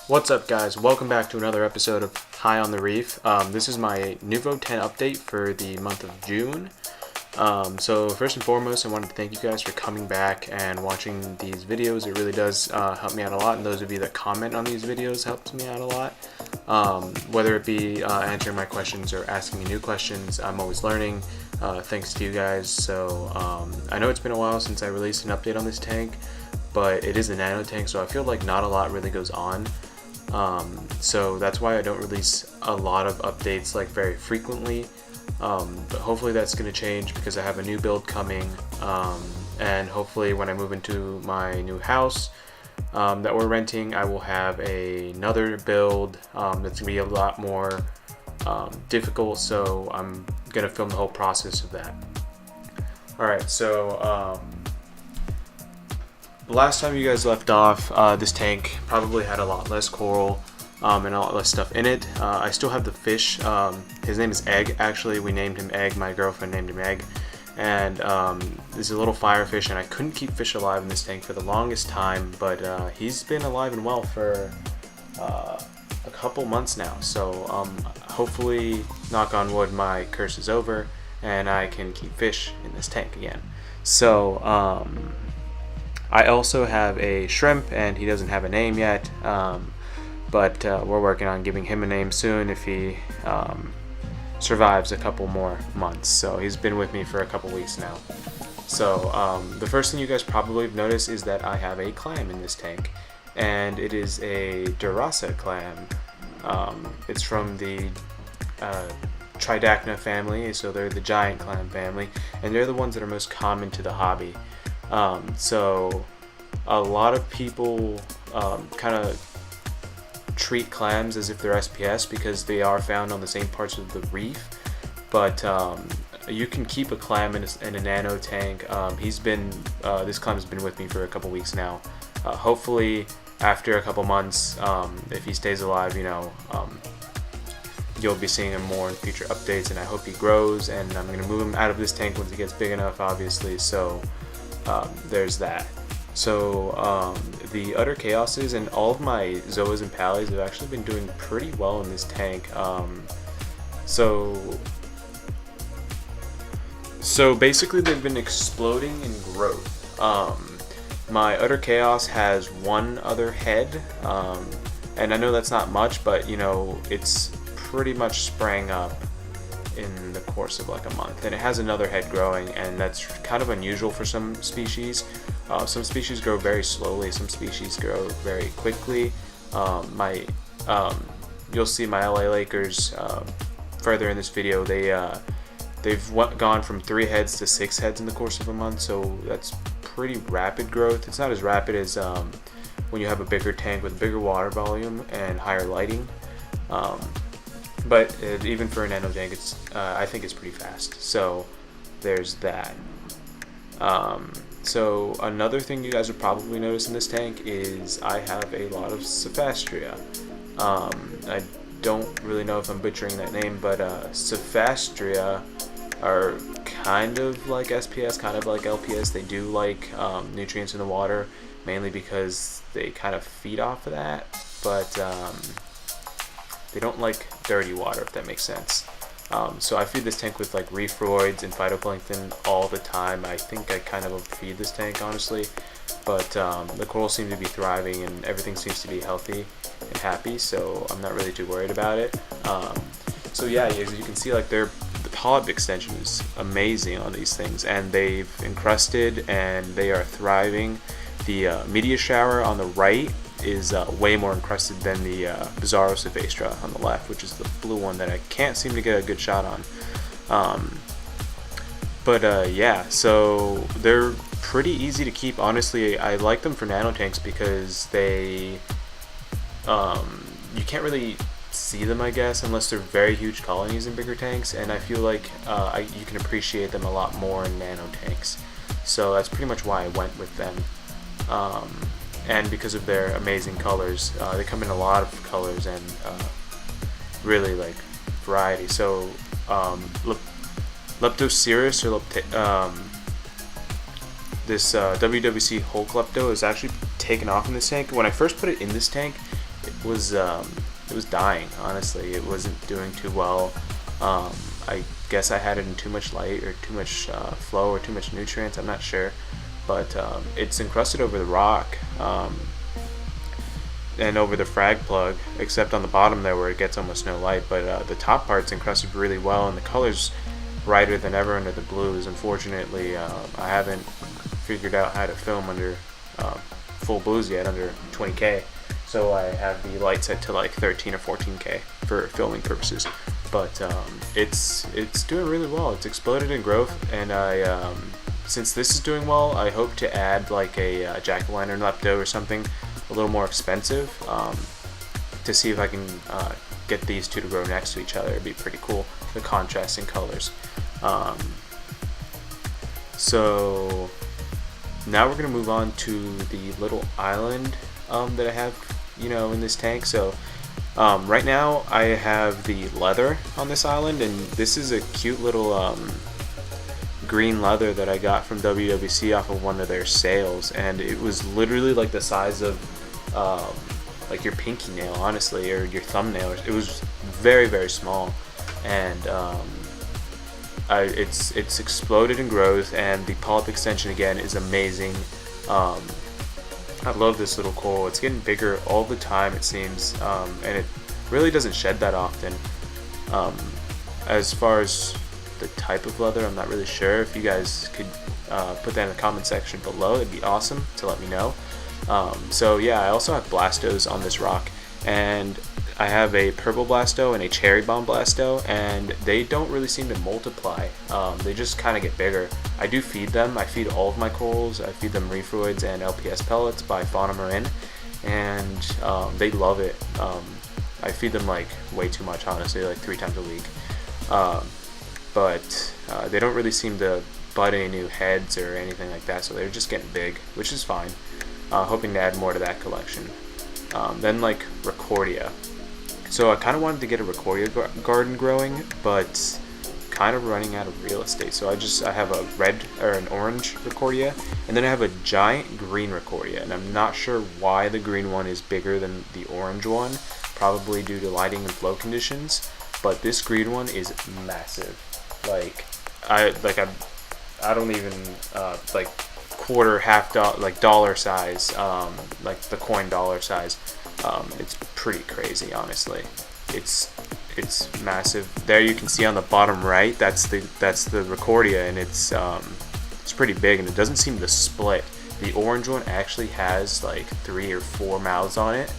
What's up, guys? Welcome back to another episode of High on the Reef. This is my Nuvo 10 update for the month of June. So first and foremost, I wanted to thank you guys for coming back and watching these videos. It really does help me out a lot, and those of you that comment on these videos helps me out a lot. Whether it be answering my questions or asking me new questions, I'm always learning thanks to you guys. So I know it's been a while since I released an update on this tank, but it is a nano tank, so I feel like not a lot really goes on. So that's why I don't release a lot of updates like very frequently, but hopefully that's going to change because I have a new build coming, and hopefully when I move into my new house that we're renting, I will have another build that's going to be a lot more difficult, so I'm going to film the whole process of that. Alright, so the last time you guys left off, this tank probably had a lot less coral and a lot less stuff in it. I still have the fish. His name is Egg. Actually, we named him Egg. My girlfriend named him Egg. And this is a little firefish, and I couldn't keep fish alive in this tank for the longest time, but he's been alive and well for a couple months now. So hopefully, knock on wood, my curse is over, and I can keep fish in this tank again. So I also have a shrimp, and he doesn't have a name yet, but we're working on giving him a name soon if he survives a couple more months. So he's been with me for a couple weeks now. So the first thing you guys probably have noticed is that I have a clam in this tank, and it is a Durasa clam. It's from the Tridacna family, so they're the giant clam family, and they're the ones that are most common to the hobby. So a lot of people kind of treat clams as if they're SPS because they are found on the same parts of the reef, but you can keep a clam in a nano tank. This clam has been with me for a couple weeks now. Hopefully after a couple months, if he stays alive, you'll be seeing him more in future updates, and I hope he grows, and I'm going to move him out of this tank once he gets big enough, obviously. So there's that. So the Utter Chaoses and all of my Zoas and Pallies have actually been doing pretty well in this tank. So basically they've been exploding in growth. My Utter Chaos has one other head, and I know that's not much, but it's pretty much sprang up in the course of like a month, and it has another head growing, and that's kind of unusual for some species. Some species grow very slowly, some species grow very quickly. You'll see my LA Lakers further in this video. They've gone from 3 heads to 6 heads in the course of a month, so that's pretty rapid growth. It's not as rapid as when you have a bigger tank with bigger water volume and higher lighting. But even for a nano tank, I think it's pretty fast. So there's that. So another thing you guys will probably notice in this tank is I have a lot of Cephastria. I don't really know if I'm butchering that name, but Cephastria are kind of like SPS, kind of like LPS. They do like nutrients in the water, mainly because they kind of feed off of that, but they don't like dirty water, if that makes sense. So I feed this tank with like reefroids and phytoplankton all the time. I think I kind of overfeed this tank, honestly, but the corals seem to be thriving and everything seems to be healthy and happy, so I'm not really too worried about it. So yeah, as you can see, like the polyp extension is amazing on these things, and they've encrusted and they are thriving. The media shower on the right is way more encrusted than the Bizarro Cephastra on the left, which is the blue one that I can't seem to get a good shot on. Yeah, so they're pretty easy to keep. Honestly, I like them for nano tanks because they you can't really see them, I guess, unless they're very huge colonies in bigger tanks, and I feel like you can appreciate them a lot more in nano tanks. So that's pretty much why I went with them. And because of their amazing colors, they come in a lot of colors and really like variety. So Leptocerus or this WWC whole klepto is actually taken off in this tank. When I first put it in this tank, was it was dying. Honestly, it wasn't doing too well. I guess I had it in too much light or too much flow or too much nutrients. I'm not sure, but it's encrusted over the rock. And over the frag plug, except on the bottom there where it gets almost no light, but the top part's encrusted really well, and the color's brighter than ever under the blues. Unfortunately, I haven't figured out how to film under full blues yet, under 20K, so I have the light set to like 13 or 14K for filming purposes. But it's doing really well. It's exploded in growth, and I since this is doing well, I hope to add like a jack-o'-lantern lepto or something a little more expensive, to see if I can get these two to grow next to each other. It'd be pretty cool, the contrasting colors. So now we're gonna move on to the little island that I have, in this tank. So right now I have the leather on this island, and this is a cute little green leather that I got from WWC off of one of their sales, and it was literally like the size of like your pinky nail, honestly, or your thumbnail. It was very, very small, and it's exploded in growth, and the polyp extension again is amazing. I love this little coral. It's getting bigger all the time, it seems, and it really doesn't shed that often. As far as the type of leather, I'm not really sure. If you guys could put that in the comment section below, it'd be awesome to let me know. So yeah, I also have blastos on this rock, and I have a purple blasto and a cherry bomb blasto, and they don't really seem to multiply. They just kind of get bigger. I do feed them. I feed all of my corals. I feed them Reefroids and LPS pellets by Fauna Marin, and they love it. I feed them like way too much, honestly, like 3 times a week. But they don't really seem to butt any new heads or anything like that, so they're just getting big, which is fine. Hoping to add more to that collection. Then like Recordia. So I kind of wanted to get a Recordia garden growing, but kind of running out of real estate. So I have a red or an orange Recordia, and then I have a giant green Recordia, and I'm not sure why the green one is bigger than the orange one, probably due to lighting and flow conditions. But this green one is massive. I don't even like quarter, half dollar, like dollar size, like the coin dollar size. It's pretty crazy, honestly. It's massive. There you can see on the bottom right, that's the Recordia, and it's pretty big, and it doesn't seem to split. The orange one actually has like 3 or 4 mouths on it,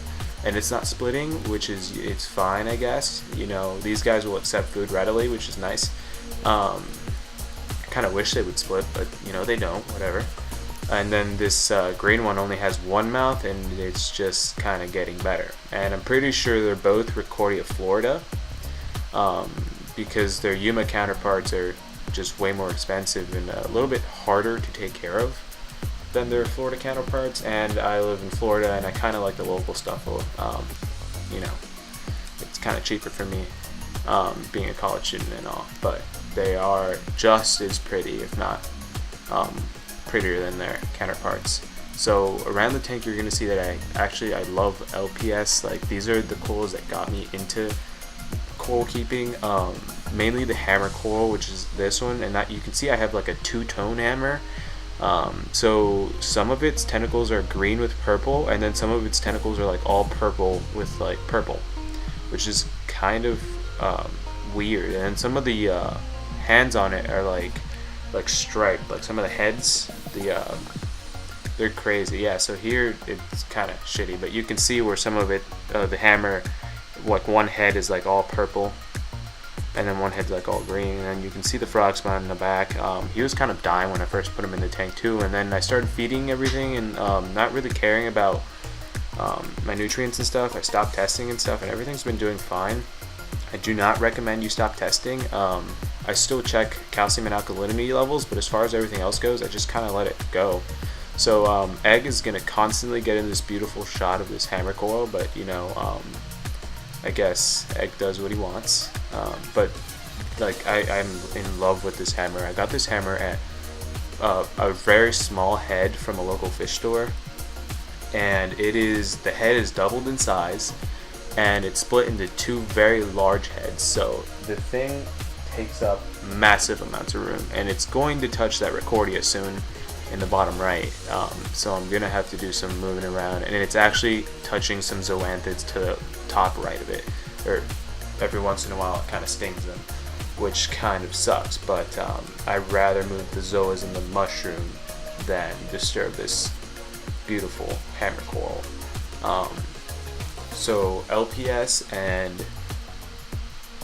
and it's not splitting, it's fine, I guess. These guys will accept food readily, which is nice. I kind of wish they would split, but they don't, whatever. And then this green one only has 1 mouth, and it's just kind of getting better. And I'm pretty sure they're both Recordia Florida, because their Yuma counterparts are just way more expensive and a little bit harder to take care of than their Florida counterparts. And I live in Florida, and I kind of like the local stuff. It's kind of cheaper for me, being a college student and all, but they are just as pretty, if not prettier than their counterparts. So around the tank, you're going to see that I love LPS. Like, these are the corals that got me into coral keeping, mainly the hammer coral, which is this one, and that you can see I have like a 2-tone hammer. So some of its tentacles are green with purple, and then some of its tentacles are like all purple with like purple, which is kind of weird. And some of the hands on it are like striped, like some of the heads, they're crazy. Yeah, so here it's kind of shitty, but you can see where some of it, the hammer, like one head is like all purple, and then one head's like all green, and then you can see the frog spawn in the back. He was kind of dying when I first put him in the tank too, and then I started feeding everything and not really caring about my nutrients and stuff. I stopped testing and stuff, and everything's been doing fine. I do not recommend you stop testing. I still check calcium and alkalinity levels, but as far as everything else goes, I just kind of let it go. So Egg is going to constantly get in this beautiful shot of this hammer coral, but I guess Egg does what he wants. But like I'm in love with this hammer. I got this hammer at a very small head from a local fish store, and the head is doubled in size. and it's split into two very large heads. So the thing takes up massive amounts of room, and it's going to touch that Recordia soon in the bottom right. So I'm gonna have to do some moving around, and it's actually touching some zoanthids to the top right of it, or every once in a while it kind of stings them, which kind of sucks, but I'd rather move the zoas and the mushroom than disturb this beautiful hammer coral. So LPS and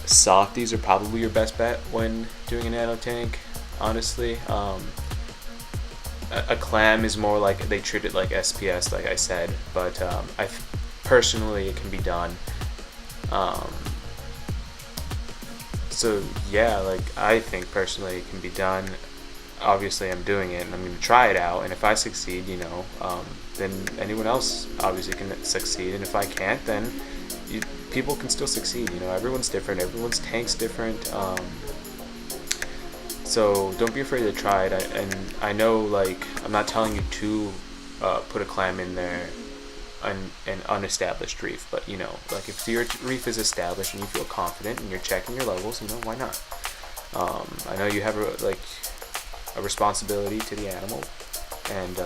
softies are probably your best bet when doing a nano tank, honestly. A clam is more like, they treat it like SPS, like I said, but personally it can be done. So yeah, like I think personally it can be done. Obviously I'm doing it and I'm going to try it out, and if I succeed, you know, then anyone else obviously can succeed, and if I can't, then people can still succeed. You know, everyone's different, everyone's tank's different, so don't be afraid to try it. And I know, like, I'm not telling you to put a clam in there an unestablished reef, but you know, like if your reef is established and you feel confident and you're checking your levels, you know, why not? I know you have a responsibility to the animal, and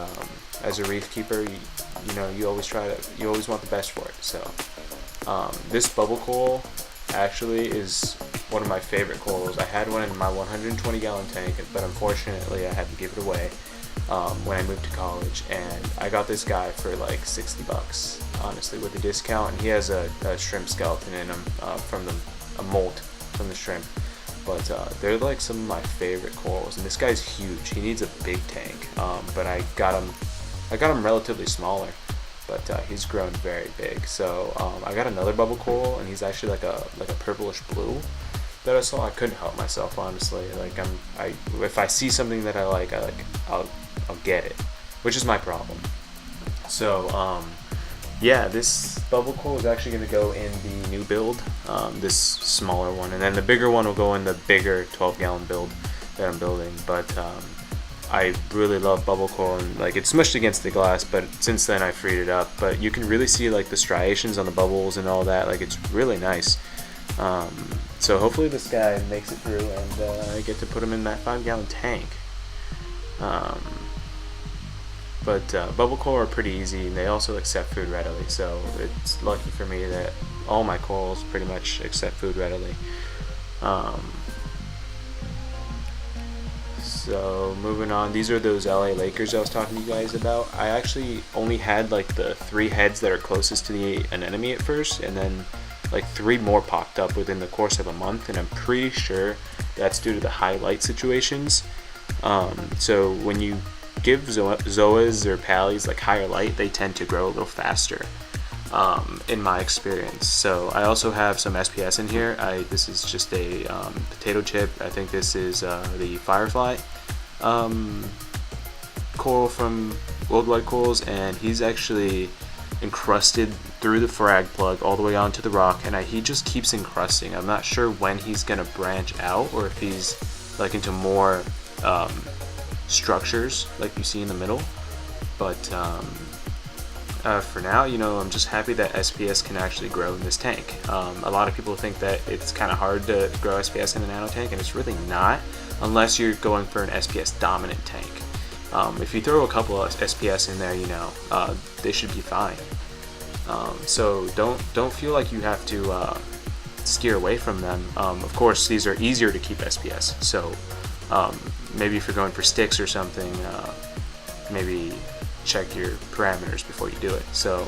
as a reef keeper, you know, you always want the best for it. So this bubble coral actually is one of my favorite corals. I had one in my 120 gallon tank, but unfortunately I had to give it away when I moved to college, and I got this guy for like 60 bucks, honestly, with a discount, and he has a shrimp skeleton in him from a molt from the shrimp. But they're like some of my favorite corals, and this guy's huge. He needs a big tank, but I got him relatively smaller, but he's grown very big. So I got another bubble coral, and he's actually like a purplish blue that I saw. I couldn't help myself, honestly. Like if I see something that I like, I'll get it, which is my problem. So yeah, this bubble coral is actually going to go in the new build, this smaller one, and then the bigger one will go in the bigger 12-gallon build that I'm building. But I really love bubble coral, and like it's smushed against the glass, but since then I freed it up. But you can really see like the striations on the bubbles and all that. Like it's really nice. So hopefully this guy makes it through, and I get to put him in that 5-gallon tank. But bubble coral are pretty easy, and they also accept food readily, so it's lucky for me that all my corals pretty much accept food readily. So moving on, these are those LA Lakers I was talking to you guys about. I actually only had like the 3 heads that are closest to the anemone at first, and then like 3 more popped up within the course of a month, and I'm pretty sure that's due to the high light situations. So when you give zoas or pallies like higher light, they tend to grow a little faster, in my experience. So I also have some SPS in here. This is just a potato chip. I think this is the Firefly coral from Worldwide Corals, and he's actually encrusted through the frag plug all the way onto the rock, and he just keeps encrusting. I'm not sure when he's gonna branch out, or if he's like into more structures like you see in the middle, but for now, you know, I'm just happy that SPS can actually grow in this tank. A lot of people think that it's kind of hard to grow SPS in a nano tank, and it's really not, unless you're going for an SPS dominant tank. If you throw a couple of SPS in there, you know, they should be fine. So don't feel like you have to steer away from them. Of course, these are easier to keep SPS, so maybe if you're going for sticks or something, maybe check your parameters before you do it. So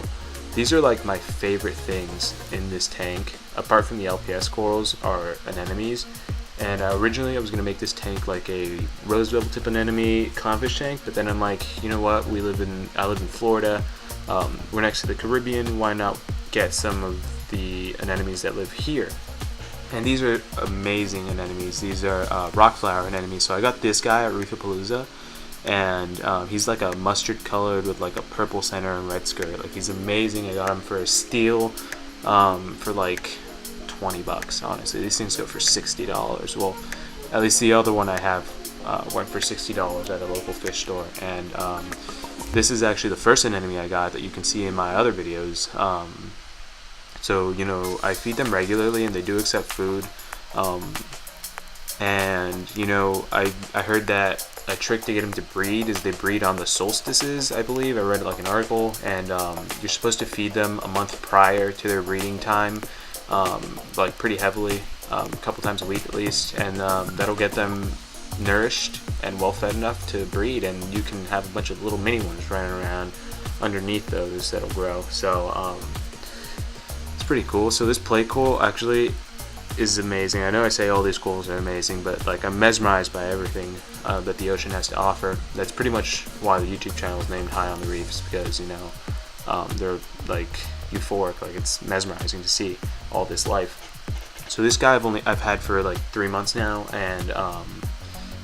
these are like my favorite things in this tank, apart from the LPS corals, are anemones. And originally I was going to make this tank like a rose bevel tip anemone clownfish tank, but then I'm like, you know what, I live in Florida, we're next to the Caribbean, why not get some of the anemones that live here? And these are amazing anemones. These are rock flower anemones. So I got this guy at Reefapalooza, and he's like a mustard colored with like a purple center and red skirt. Like he's amazing. I got him for a steal for like 20 bucks. Honestly, these things go for $60. Well, at least the other one I have went for $60 at a local fish store. And this is actually the first anemone I got that you can see in my other videos. So, you know, I feed them regularly and they do accept food. And, you know, I heard that a trick to get them to breed is they breed on the solstices, I believe. I read like an article, and you're supposed to feed them a month prior to their breeding time, like pretty heavily, a couple times a week at least, and that'll get them nourished and well fed enough to breed, and you can have a bunch of little mini ones running around underneath those that'll grow. So it's pretty cool. So this play coal actually is amazing. I know I say all these coals are amazing, but like I'm mesmerized by everything that the ocean has to offer. That's pretty much why the YouTube channel is named High on the Reefs, because, you know, they're like euphoric, like it's mesmerizing to see all this life. So this guy I've had for like 3 months now, and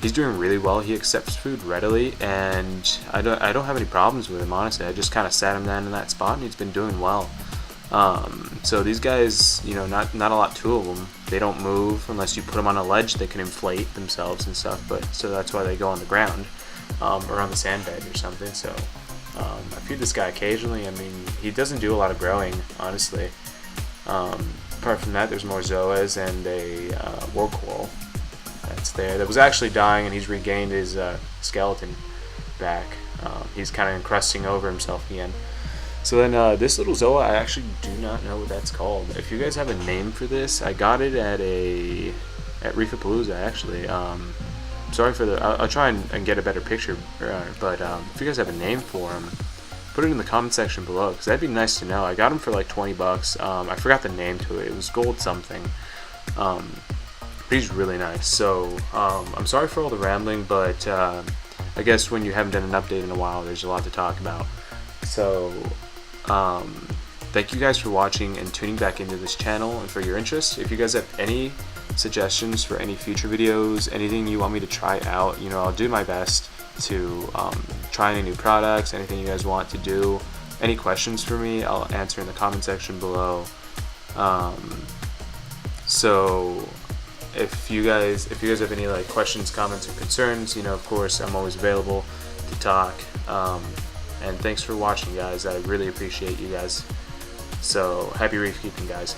he's doing really well. He accepts food readily, and I don't have any problems with him, honestly. I just kind of sat him down in that spot, and he's been doing well. So these guys, you know, not a lot to of them. They don't move unless you put them on a ledge. They can inflate themselves and stuff, but so that's why they go on the ground or on the sand bed or something. So I feed this guy occasionally. I mean, he doesn't do a lot of growing, honestly. Apart from that, there's more zoas and a world coral that's there that was actually dying, and he's regained his skeleton back. He's kind of encrusting over himself again. So then this little zoa, I actually do not know what that's called. If you guys have a name for this, I got it at Reefapalooza actually. Sorry for the, I'll try and get a better picture, but if you guys have a name for him, put it in the comment section below, because that'd be nice to know. I got him for like 20 bucks. I forgot the name to it. It was gold something. But he's really nice. So I'm sorry for all the rambling, but I guess when you haven't done an update in a while, there's a lot to talk about. So thank you guys for watching and tuning back into this channel and for your interest. If you guys have any suggestions for any future videos, anything you want me to try out, you know, I'll do my best to try any new products, anything you guys want to do. Any questions for me, I'll answer in the comment section below. So if you guys have any like questions, comments, or concerns, you know, of course I'm always available to talk. And thanks for watching, guys. I really appreciate you guys. So happy reef keeping, guys.